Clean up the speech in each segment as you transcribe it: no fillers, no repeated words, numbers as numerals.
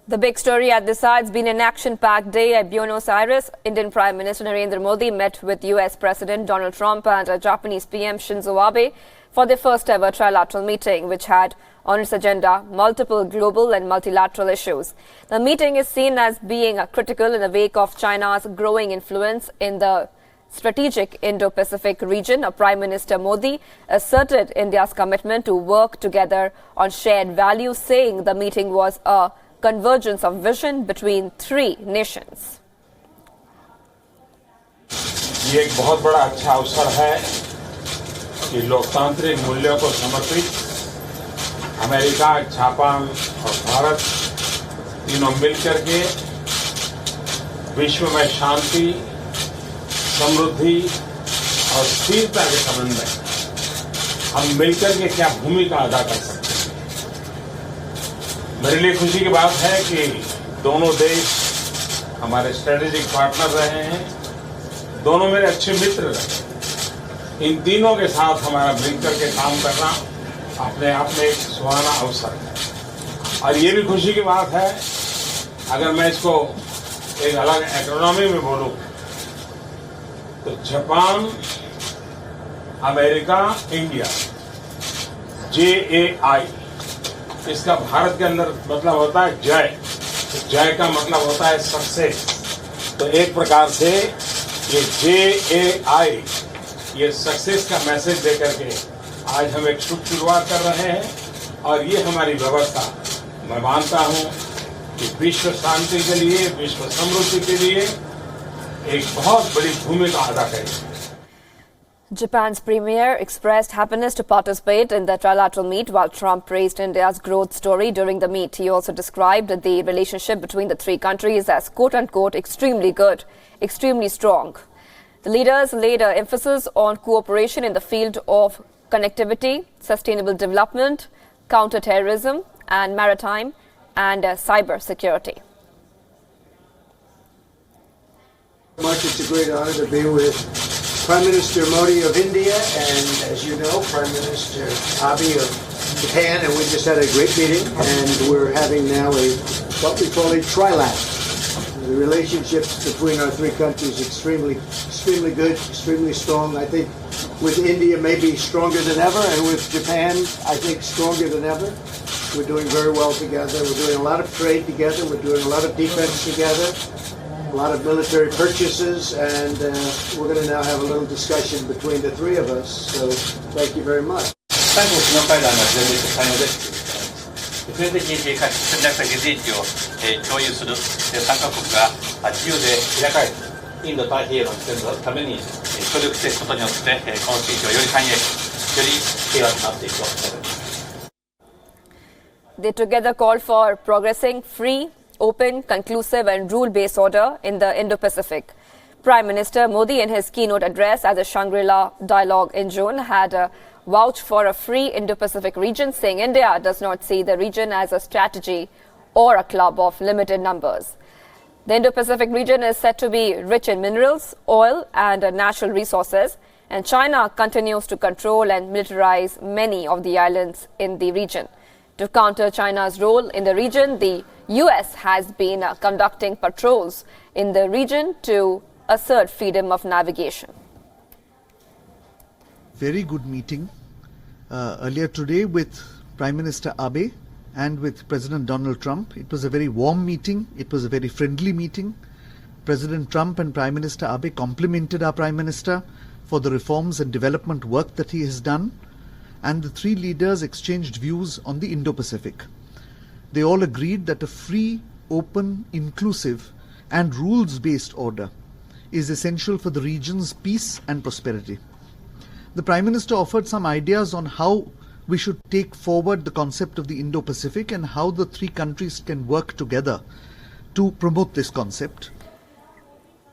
The big story at this hour has been an action-packed day at Buenos Aires. Indian Prime Minister Narendra Modi met with US President Donald Trump and Japanese PM Shinzo Abe for their first-ever trilateral meeting, which had on its agenda multiple global and multilateral issues. The meeting is seen as being critical in the wake of China's growing influence in the strategic Indo-Pacific region. Prime Minister Modi asserted India's commitment to work together on shared values, saying the meeting was a convergence of vision between three nations. ये एक बहुत बड़ा अच्छा अवसर है कि लोकतांत्रिक मूल्यों को समर्पित अमेरिका, जापान और भारत तीनों मिलकर के विश्व में शांति, समृद्धि और स्थिरता के संबंध में हम मिलकर के क्या भूमिका अदा कर सकते हैं। मेरे लिए खुशी की बात है कि दोनों देश हमारे स्ट्रेटेजिक पार्टनर रहे हैं, दोनों मेरे अच्छे मित्र रहे। इन तीनों के साथ हमारा मिलकर के काम करना अपने आप में एक सुहाना अवसर है। और ये भी खुशी की बात है, अगर मैं इसको एक अलग एक्रोनॉमी में बोलूं तो जापान, अमेरिका, इंडिया, JAI, इसका भारत के अंदर मतलब होता है जय। तो जय का मतलब होता है सक्सेस। तो एक प्रकार से ये JAI ये सक्सेस का मैसेज देकर के आज हम एक शुभ शुरुआत कर रहे हैं। और ये हमारी व्यवस्था, मैं मानता हूं कि विश्व शांति के लिए, विश्व समृद्धि के लिए एक बहुत बड़ी भूमिका अदा करेगी। Japan's premier expressed happiness to participate in the trilateral meet, while Trump praised India's growth story during the meet. He also described the relationship between the three countries as quote-unquote extremely good, extremely strong. The leaders laid emphasis on cooperation in the field of connectivity, sustainable development, counter-terrorism and maritime and cyber security. It's a great honor to be with Prime Minister Modi of India and, as you know, Prime Minister Abe of Japan, and we just had a great meeting, and we're having now what we call a trilateral. The relationships between our three countries extremely good, extremely strong. I think with India maybe stronger than ever, and with Japan, I think stronger than ever. We're doing very well together. We're doing a lot of trade together. We're doing a lot of defense together. A lot of military purchases, and we're going to now have a little discussion between the three of us. So thank you very much. 最後首脳会談が前例と対応ですということで、普遍的戦略的利益を共有する3カ国が自由で開かれたインド太平洋の実現のために協力していくことによって、この地域をより繁栄、より平和となっていくと思います。They together called for progressing free, open, conclusive and rule-based order in the Indo-Pacific. Prime Minister Modi, in his keynote address at the Shangri-La Dialogue in June, had vouched for a free Indo-Pacific region, saying India does not see the region as a strategy or a club of limited numbers. The Indo-Pacific region is said to be rich in minerals, oil and natural resources, and China continues to control and militarize many of the islands in the region. To counter China's role in the region, the US has been conducting patrols in the region to assert freedom of navigation. Very good meeting earlier today with Prime Minister Abe and with President Donald Trump. It was a very warm meeting. It was a very friendly meeting. President Trump and Prime Minister Abe complimented our Prime Minister for the reforms and development work that he has done, and the three leaders exchanged views on the Indo-Pacific. They all agreed that a free, open, inclusive and rules-based order is essential for the region's peace and prosperity. The Prime Minister offered some ideas on how we should take forward the concept of the Indo-Pacific and how the three countries can work together to promote this concept.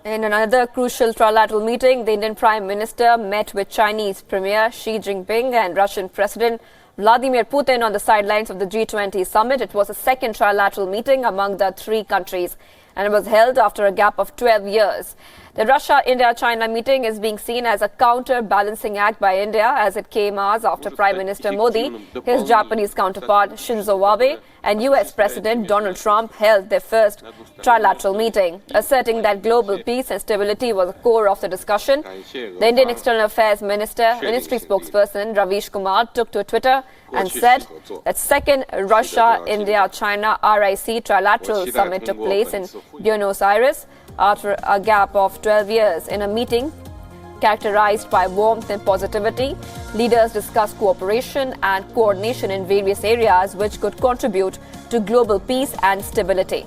In another crucial trilateral meeting, the Indian Prime Minister met with Chinese Premier Xi Jinping and Russian President Vladimir Putin on the sidelines of the G20 Summit. It was the second trilateral meeting among the three countries, and it was held after a gap of 12 years. The Russia-India-China meeting is being seen as a counterbalancing act by India as it came hours after Prime Minister Modi, his Japanese counterpart Shinzo Abe and US President Donald Trump held their first trilateral meeting, asserting that global peace and stability was the core of the discussion. The Indian External Affairs Ministry spokesperson Ravish Kumar took to Twitter and said that second Russia-India-China RIC trilateral summit took place in Buenos Aires after a gap of 12 years. In a meeting characterized by warmth and positivity, leaders discussed cooperation and coordination in various areas which could contribute to global peace and stability.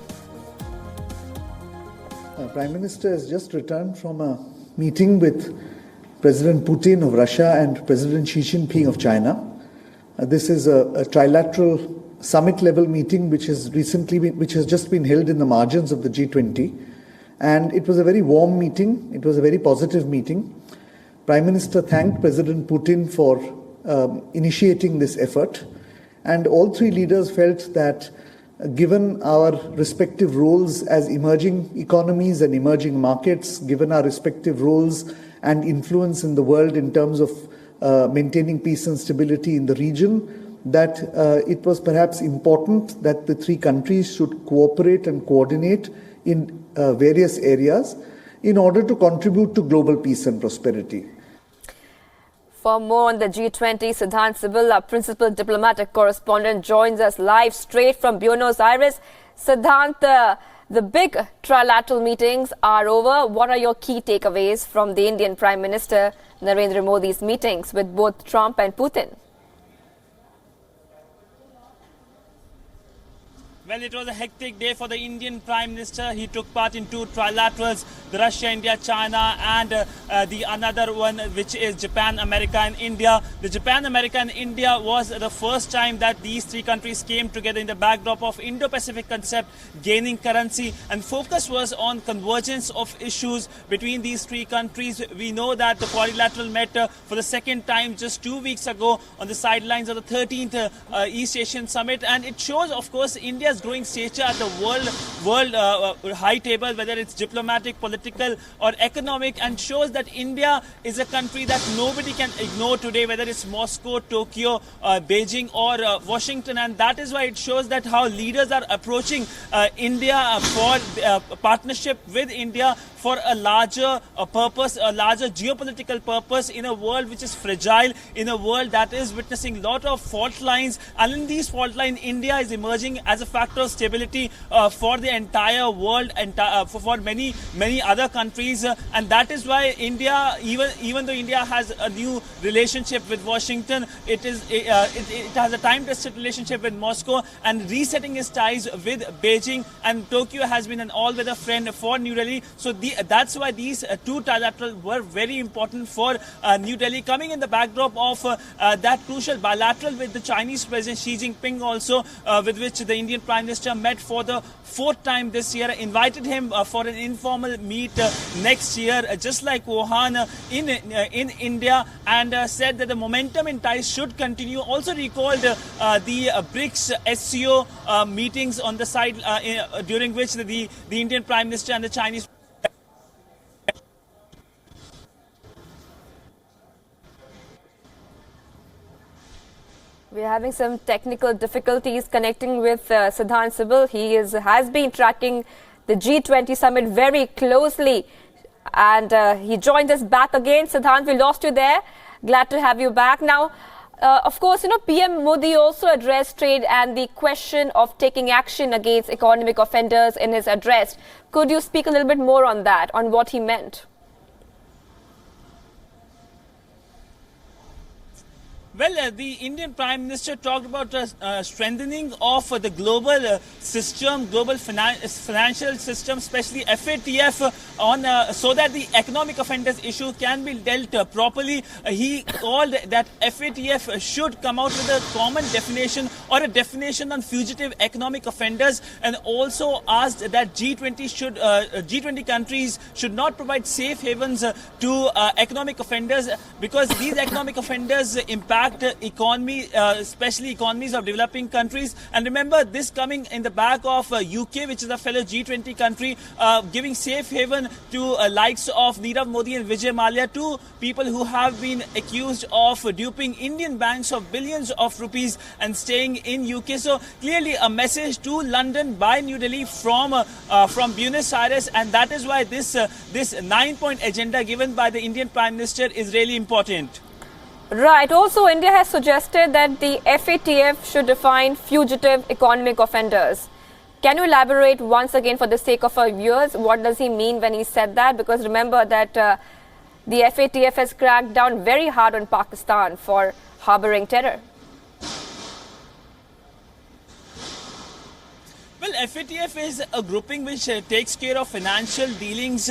Prime Minister has just returned from a meeting with President Putin of Russia and President Xi Jinping of China. This is a trilateral summit-level meeting which has just been held in the margins of the G20. And it was a very warm meeting. It was a very positive meeting. Prime Minister thanked President Putin for initiating this effort. And all three leaders felt that given our respective roles as emerging economies and emerging markets, given our respective roles and influence in the world in terms of maintaining peace and stability in the region, that it was perhaps important that the three countries should cooperate and coordinate in various areas in order to contribute to global peace and prosperity. For more on the G20, Siddhant Sibil, our principal diplomatic correspondent, joins us live straight from Buenos Aires. Siddhant, the big trilateral meetings are over. What are your key takeaways from the Indian Prime Minister Narendra Modi's meetings with both Trump and Putin? Well, it was a hectic day for the Indian Prime Minister. He took part in two trilaterals, the Russia, India, China, and the another one, which is Japan, America, and India. The Japan, America, and India was the first time that these three countries came together in the backdrop of Indo-Pacific concept gaining currency, and focus was on convergence of issues between these three countries. We know that the quadrilateral met for the second time just 2 weeks ago on the sidelines of the 13th East Asian Summit, and it shows, of course, India's growing stature at the world high table, whether it's diplomatic, political, or economic, and shows that India is a country that nobody can ignore today, whether it's Moscow, Tokyo, Beijing, or Washington. And that is why it shows that how leaders are approaching India for partnership with India for a larger purpose, a larger geopolitical purpose in a world which is fragile, in a world that is witnessing a lot of fault lines. And in these fault lines, India is emerging as a factor of stability for the entire world and for many other countries. And that is why India, even though India has a new relationship with Washington, it has a time-tested relationship with Moscow, and resetting its ties with Beijing, and Tokyo has been an all-weather friend for New Delhi. So that's why these two trilaterals were very important for New Delhi, coming in the backdrop of that crucial bilateral with the Chinese President Xi Jinping also, with which the Indian Prime Minister met for the fourth time this year, invited him for an informal meet next year, just like Wuhan in India, and said that the momentum in ties should continue. Also recalled the BRICS SCO meetings on the side, during which the Indian Prime Minister and the Chinese We're having some technical difficulties connecting with Siddhant Sibil. He has been tracking the G20 Summit very closely, and he joined us back again. Siddhant, we lost you there. Glad to have you back. Now, of course, PM Modi also addressed trade and the question of taking action against economic offenders in his address. Could you speak a little bit more on that, on what he meant? Well, the Indian Prime Minister talked about strengthening of the global system, global financial system, especially FATF, so that the economic offenders issue can be dealt properly. He called that FATF should come out with a common definition or a definition on fugitive economic offenders, and also asked that G20 countries should not provide safe havens to economic offenders, because these economic offenders impact economy, especially economies of developing countries. And remember, this coming in the back of UK, which is a fellow G20 country, giving safe haven to likes of Nirav Modi and Vijay Mallya, two people who have been accused of duping Indian banks of billions of rupees and staying in UK. So clearly a message to London by New Delhi from Buenos Aires, and that is why this 9-point agenda given by the Indian Prime Minister is really important. Right. Also, India has suggested that the FATF should define fugitive economic offenders. Can you elaborate once again for the sake of our viewers, what does he mean when he said that? Because remember that the FATF has cracked down very hard on Pakistan for harboring terror. Well, FATF is a grouping which takes care of financial dealings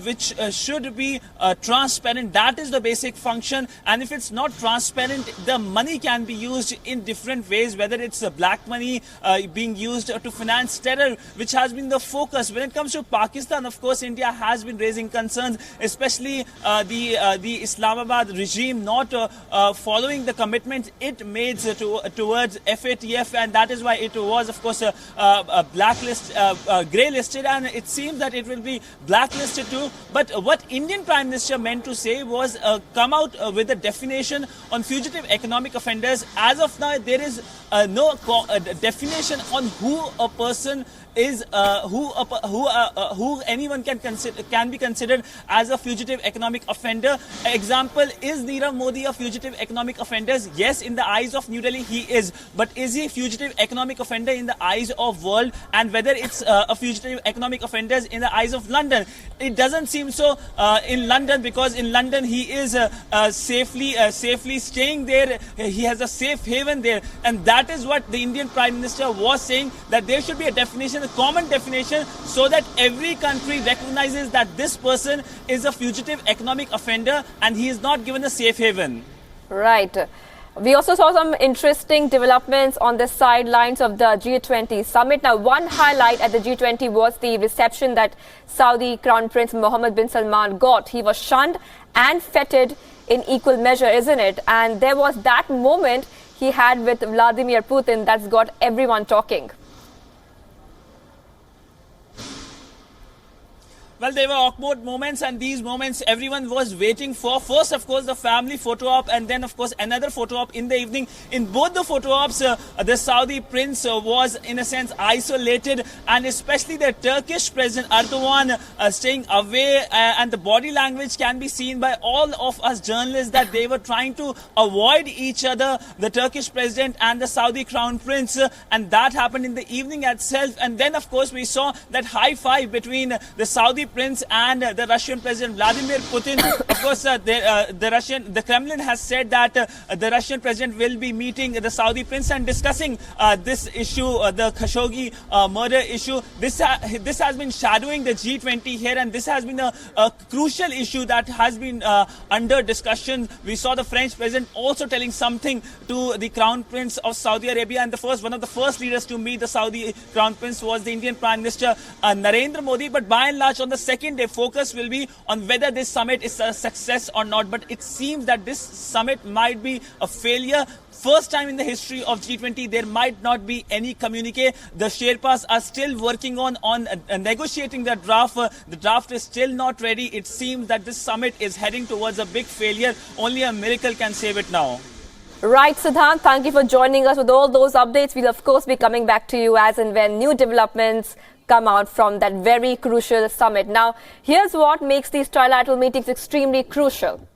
which should be transparent. That is the basic function. And if it's not transparent, the money can be used in different ways, whether it's black money being used to finance terror, which has been the focus. When it comes to Pakistan, of course, India has been raising concerns, especially the Islamabad regime not following the commitments it made towards FATF. And that is why it was, of course, blacklist, grey listed, and it seems that it will be blacklisted too. But what Indian Prime Minister meant to say was come out with a definition on fugitive economic offenders. As of now, there is no definition on who a person is, who anyone can be considered as a fugitive economic offender. Example, is Nirav Modi a fugitive economic offender? Yes, in the eyes of New Delhi he is, but is he a fugitive economic offender in the eyes of world? And whether it's a fugitive economic offender in the eyes of London, it doesn't seem so in London, because in London he is safely staying there. He has a safe haven there, and that is what the Indian Prime Minister was saying, that there should be a definition, a common definition, so that every country recognizes that this person is a fugitive economic offender and he is not given a safe haven. Right. We also saw some interesting developments on the sidelines of the G20 Summit. Now, one highlight at the G20 was the reception that Saudi Crown Prince Mohammed bin Salman got. He was shunned and feted in equal measure, isn't it? And there was that moment he had with Vladimir Putin that's got everyone talking. Well, they were awkward moments, and these moments everyone was waiting for. First, of course, the family photo op, and then, of course, another photo op in the evening. In both the photo ops, the Saudi prince was, in a sense, isolated, and especially the Turkish President Erdogan staying away, and the body language can be seen by all of us journalists that they were trying to avoid each other, the Turkish President and the Saudi Crown Prince, and that happened in the evening itself. And then, of course, we saw that high five between the Saudi Prince and the Russian President Vladimir Putin. Of course, the Kremlin has said that the Russian President will be meeting the Saudi Prince and discussing this issue, the Khashoggi murder issue. This has been shadowing the G20 here, and this has been a crucial issue that has been under discussion. We saw the French President also telling something to the Crown Prince of Saudi Arabia, and one of the first leaders to meet the Saudi Crown Prince was the Indian Prime Minister Narendra Modi. But by and large, on the second day, focus will be on whether this summit is a success or not. But it seems that this summit might be a failure. First time in the history of G20, there might not be any communique. The Sherpas are still working on negotiating the draft. The draft is still not ready. It seems that this summit is heading towards a big failure. Only a miracle can save it now. Right, Siddhant, thank you for joining us with all those updates. We'll, of course, be coming back to you as and when new developments come out from that very crucial summit. Now, here's what makes these trilateral meetings extremely crucial.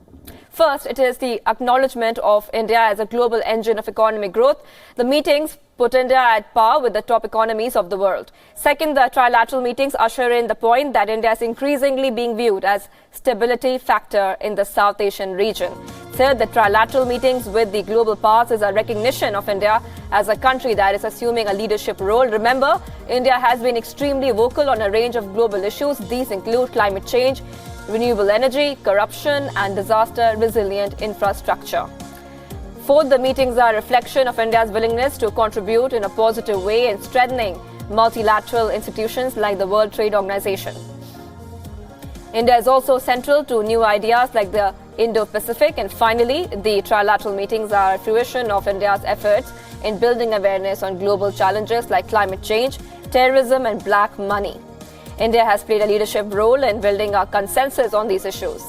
First, it is the acknowledgement of India as a global engine of economic growth. The meetings put India at par with the top economies of the world. Second, the trilateral meetings usher in the point that India is increasingly being viewed as stability factor in the South Asian region. Third, the trilateral meetings with the global powers is a recognition of India as a country that is assuming a leadership role. Remember, India has been extremely vocal on a range of global issues. These include climate change, renewable energy, corruption, and disaster-resilient infrastructure. Fourth, the meetings are a reflection of India's willingness to contribute in a positive way in strengthening multilateral institutions like the World Trade Organization. India is also central to new ideas like the Indo-Pacific. And finally, the trilateral meetings are a fruition of India's efforts in building awareness on global challenges like climate change, terrorism and black money. India has played a leadership role in building a consensus on these issues.